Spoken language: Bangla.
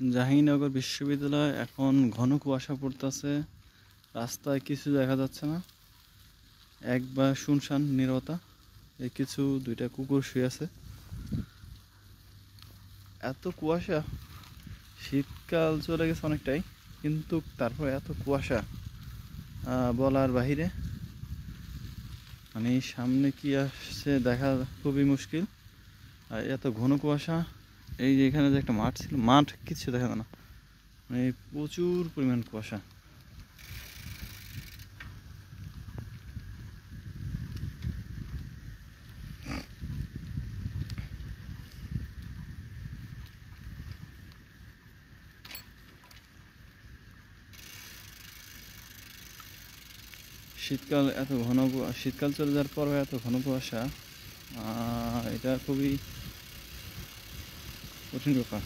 জাহাঙ্গীরনগর বিশ্ববিদ্যালয় এখন ঘন কুয়াশা পড়তেছে, রাস্তায় কিছু দেখা যাচ্ছে না, একবার শুনশান নীরবতা। এই কিছু দুইটা কুকুর শুয়ে আছে। এত কুয়াশা, শীতকাল চলে গেছে অনেকটাই, কিন্তু তারপর এত কুয়াশা বলার বাহিরে। মানে সামনে কি আসছে দেখা খুবই মুশকিল। আর এত ঘন কুয়াশা, এই যে এখানে যে একটা মাঠ ছিল, মাঠ কিছু দেখা যায় না, মানে প্রচুর পরিমাণ কুয়াশা। শীতকাল চলে যাওয়ার পরও এত ঘন কুয়াশা, এটা খুবই কঠিন ব্যাপার।